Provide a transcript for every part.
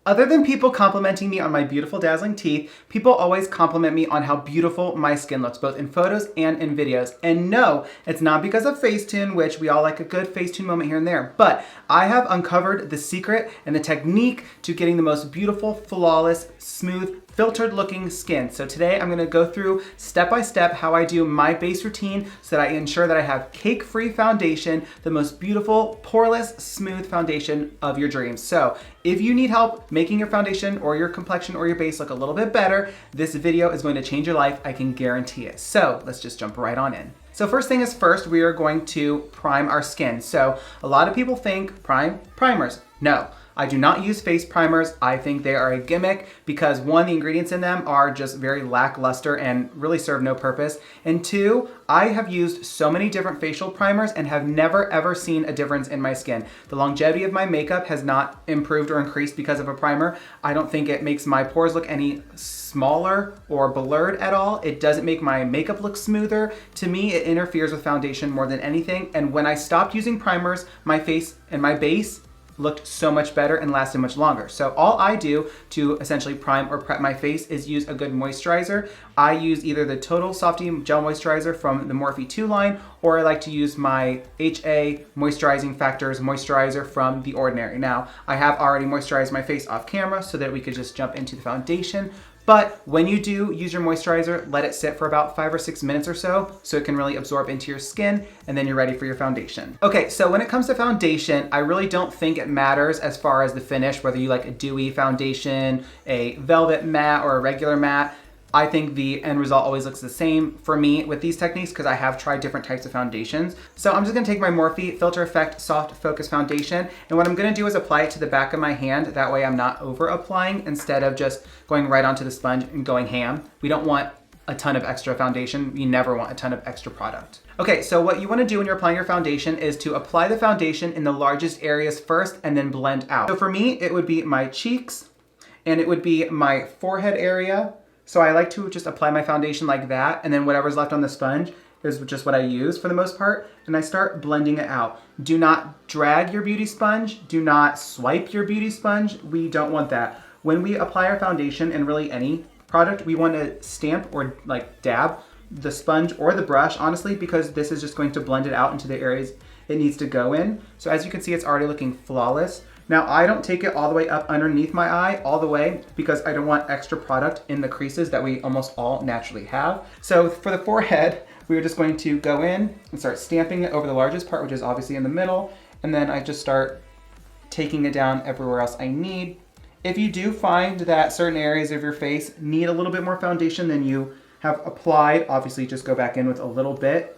Other than people complimenting me on my beautiful dazzling teeth, people always compliment me on how beautiful my skin looks, both in photos and in videos. And no, it's not because of Facetune, which we all like a good Facetune moment here and there, but I have uncovered the secret and the technique to getting the most beautiful, flawless, smooth, filtered looking skin. So today I'm gonna go through step by step how I do my base routine so that I ensure that I have cake-free foundation, the most beautiful, poreless, smooth foundation of your dreams. So if you need help making your foundation or your complexion or your base look a little bit better, this video is going to change your life, I can guarantee it. So let's just jump right on in. So first thing is first, we are going to prime our skin. So a lot of people think primers. No. I do not use face primers. I think they are a gimmick because one, the ingredients in them are just very lackluster and really serve no purpose. And two, I have used so many different facial primers and have never ever seen a difference in my skin. The longevity of my makeup has not improved or increased because of a primer. I don't think it makes my pores look any smaller or blurred at all. It doesn't make my makeup look smoother. To me, it interferes with foundation more than anything. And when I stopped using primers, my face and my base looked so much better and lasted much longer. So all I do to essentially prime or prep my face is use a good moisturizer. I use either the Total Softy Gel Moisturizer from the Morphe 2 line, or I like to use my HA Moisturizing Factors moisturizer from The Ordinary. Now, I have already moisturized my face off camera so that we could just jump into the foundation. But when you do use your moisturizer, let it sit for about 5 or 6 minutes or so it can really absorb into your skin, and then you're ready for your foundation. Okay, so when it comes to foundation, I really don't think it matters as far as the finish, whether you like a dewy foundation, a velvet matte, or a regular matte. I think the end result always looks the same for me with these techniques because I have tried different types of foundations. So I'm just gonna take my Morphe Filter Effect Soft Focus Foundation, and what I'm gonna do is apply it to the back of my hand. That way I'm not over applying instead of just going right onto the sponge and going ham. We don't want a ton of extra foundation. You never want a ton of extra product. Okay, so what you wanna do when you're applying your foundation is to apply the foundation in the largest areas first and then blend out. So for me, it would be my cheeks and it would be my forehead area. So I like to just apply my foundation like that, and then whatever's left on the sponge is just what I use for the most part, and I start blending it out. Do not drag your beauty sponge. Do not swipe your beauty sponge. We don't want that. When we apply our foundation and really any product, we want to stamp or like dab the sponge or the brush, honestly, because this is just going to blend it out into the areas it needs to go in. So as you can see, it's already looking flawless. Now, I don't take it all the way up underneath my eye, all the way, because I don't want extra product in the creases that we almost all naturally have. So for the forehead, we're just going to go in and start stamping it over the largest part, which is obviously in the middle, and then I just start taking it down everywhere else I need. If you do find that certain areas of your face need a little bit more foundation than you have applied, obviously just go back in with a little bit.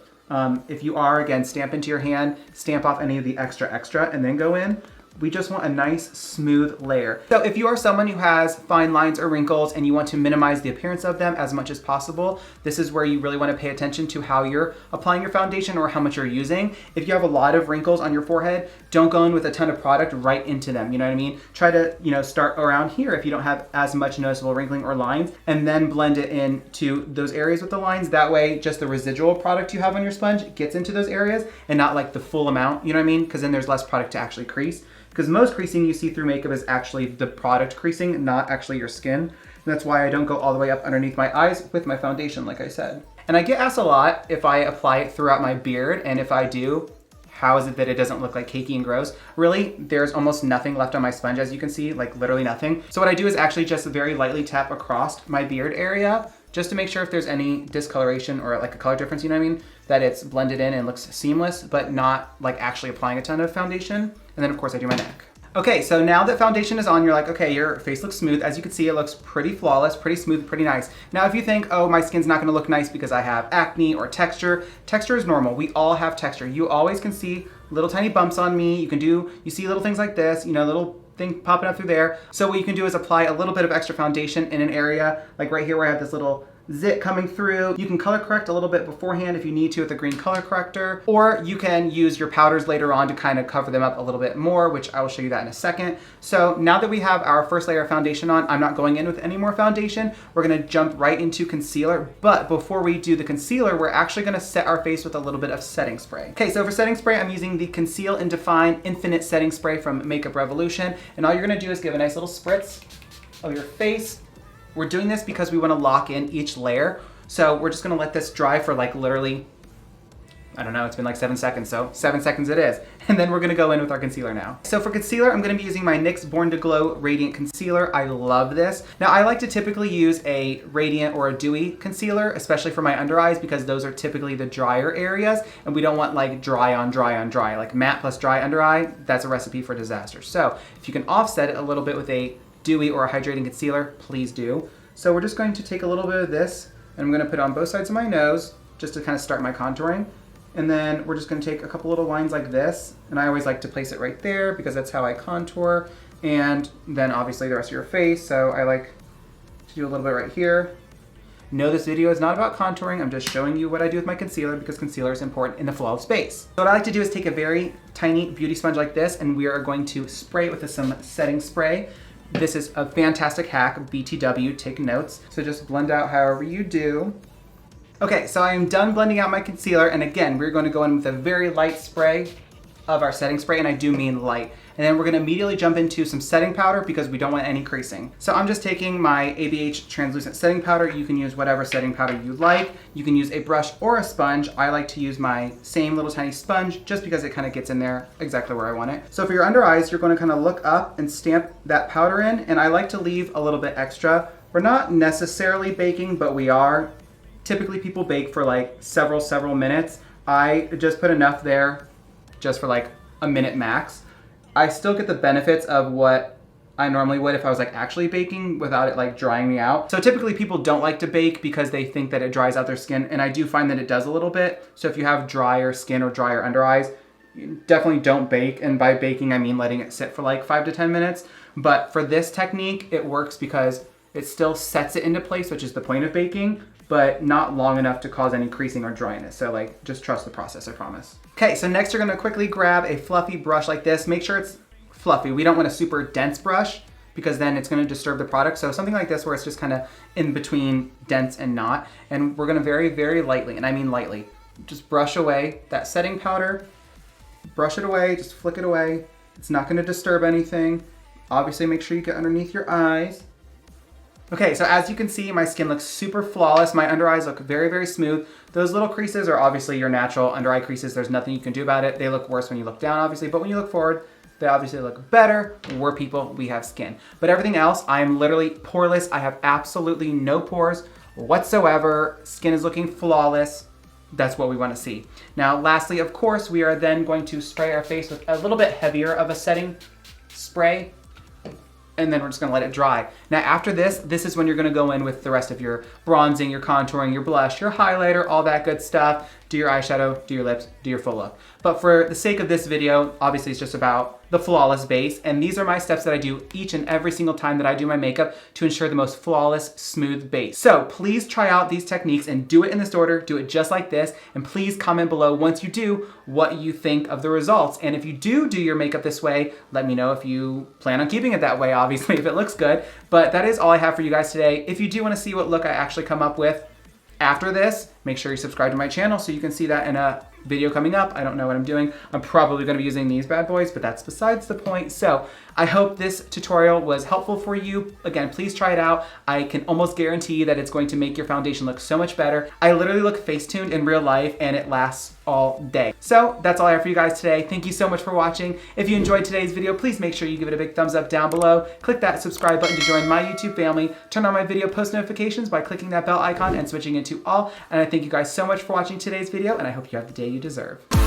If you are, again, stamp into your hand, stamp off any of the extra, and then go in. We just want a nice smooth layer. So if you are someone who has fine lines or wrinkles and you want to minimize the appearance of them as much as possible, this is where you really want to pay attention to how you're applying your foundation or how much you're using. If you have a lot of wrinkles on your forehead, don't go in with a ton of product right into them, you know what I mean? Try to, start around here if you don't have as much noticeable wrinkling or lines, and then blend it into those areas with the lines. That way, just the residual product you have on your sponge gets into those areas and not like the full amount, you know what I mean? Because then there's less product to actually crease. Because most creasing you see through makeup is actually the product creasing, not actually your skin. And that's why I don't go all the way up underneath my eyes with my foundation, like I said. And I get asked a lot if I apply it throughout my beard, and if I do, how is it that it doesn't look like cakey and gross? Really, there's almost nothing left on my sponge, as you can see, like literally nothing. So what I do is actually just very lightly tap across my beard area, just to make sure if there's any discoloration or like a color difference, you know what I mean? That it's blended in and looks seamless, but not like actually applying a ton of foundation. And then of course I do my neck. Okay, so now that foundation is on, you're like, okay, your face looks smooth. As you can see, it looks pretty flawless, pretty smooth, pretty nice. Now, if you think, oh, my skin's not gonna look nice because I have acne or texture is normal. We all have texture. You always can see little tiny bumps on me. You see little things like this, little thing popping up through there. So what you can do is apply a little bit of extra foundation in an area, like right here where I have this little zit coming through. You can color correct a little bit beforehand if you need to with a green color corrector, or you can use your powders later on to kind of cover them up a little bit more, which I will show you that in a second. So now that we have our first layer of foundation on, I'm not going in with any more foundation. We're gonna jump right into concealer, but before we do the concealer, we're actually gonna set our face with a little bit of setting spray. Okay, so for setting spray, I'm using the Conceal and Define Infinite Setting Spray from Makeup Revolution, and all you're gonna do is give a nice little spritz of your face. We're doing this because we want to lock in each layer. So we're just going to let this dry for like literally, I don't know, it's been like 7 seconds, so 7 seconds it is. And then we're going to go in with our concealer now. So for concealer, I'm going to be using my NYX Born to Glow Radiant Concealer. I love this. Now I like to typically use a radiant or a dewy concealer, especially for my under eyes, because those are typically the drier areas, and we don't want like dry on dry on dry. Like matte plus dry under eye, that's a recipe for disaster. So if you can offset it a little bit with a dewy or a hydrating concealer, please do. So we're just going to take a little bit of this and I'm going to put it on both sides of my nose just to kind of start my contouring. And then we're just going to take a couple little lines like this, and I always like to place it right there because that's how I contour. And then obviously the rest of your face, so I like to do a little bit right here. No, this video is not about contouring. I'm just showing you what I do with my concealer because concealer is important in the flow of space. So what I like to do is take a very tiny beauty sponge like this, and we are going to spray it with some setting spray. This is a fantastic hack, BTW, take notes. So just blend out however you do. Okay, so I am done blending out my concealer, and again, we're going to go in with a very light spray of our setting spray, and I do mean light. And then we're gonna immediately jump into some setting powder because we don't want any creasing. So I'm just taking my ABH translucent setting powder. You can use whatever setting powder you like. You can use a brush or a sponge. I like to use my same little tiny sponge just because it kind of gets in there exactly where I want it. So for your under eyes, you're gonna kind of look up and stamp that powder in, and I like to leave a little bit extra. We're not necessarily baking, but we are. Typically people bake for like several minutes. I just put enough there just for like a minute max. I still get the benefits of what I normally would if I was like actually baking without it like drying me out. So typically people don't like to bake because they think that it dries out their skin, and I do find that it does a little bit. So if you have drier skin or drier under eyes, you definitely don't bake. And by baking, I mean letting it sit for like 5 to 10 minutes. But for this technique, it works because it still sets it into place, which is the point of baking, but not long enough to cause any creasing or dryness. So like, just trust the process, I promise. Okay, so next you're gonna quickly grab a fluffy brush like this. Make sure it's fluffy. We don't want a super dense brush because then it's gonna disturb the product. So something like this where it's just kind of in between dense and not. And we're gonna very lightly, and I mean lightly, just brush away that setting powder. Brush it away, just flick it away. It's not gonna disturb anything. Obviously make sure you get underneath your eyes. Okay, so as you can see, my skin looks super flawless. My under eyes look very smooth. Those little creases are obviously your natural under eye creases. There's nothing you can do about it. They look worse when you look down, obviously, but when you look forward, they obviously look better. We're people, we have skin. But everything else, I am literally poreless. I have absolutely no pores whatsoever. Skin is looking flawless. That's what we want to see. Now, lastly, of course, we are then going to spray our face with a little bit heavier of a setting spray, and then we're just gonna let it dry. Now after this is when you're gonna go in with the rest of your bronzing, your contouring, your blush, your highlighter, all that good stuff. Do your eyeshadow, do your lips, do your full look. But for the sake of this video, obviously it's just about the flawless base, and these are my steps that I do each and every single time that I do my makeup to ensure the most flawless, smooth base. So please try out these techniques and do it in this order, do it just like this, and please comment below once you do what you think of the results. And if you do your makeup this way, let me know if you plan on keeping it that way, obviously, if it looks good. But that is all I have for you guys today. If you do want to see what look I actually come up with after this, make sure you subscribe to my channel so you can see that in a video coming up. I don't know what I'm doing. I'm probably gonna be using these bad boys, but that's besides the point. So I hope this tutorial was helpful for you. Again, please try it out. I can almost guarantee that it's going to make your foundation look so much better. I literally look face-tuned in real life and it lasts all day. So that's all I have for you guys today. Thank you so much for watching. If you enjoyed today's video, please make sure you give it a big thumbs up down below. Click that subscribe button to join my YouTube family. Turn on my video post notifications by clicking that bell icon and switching it to all. And I thank you guys so much for watching today's video, and I hope you have the day you deserve.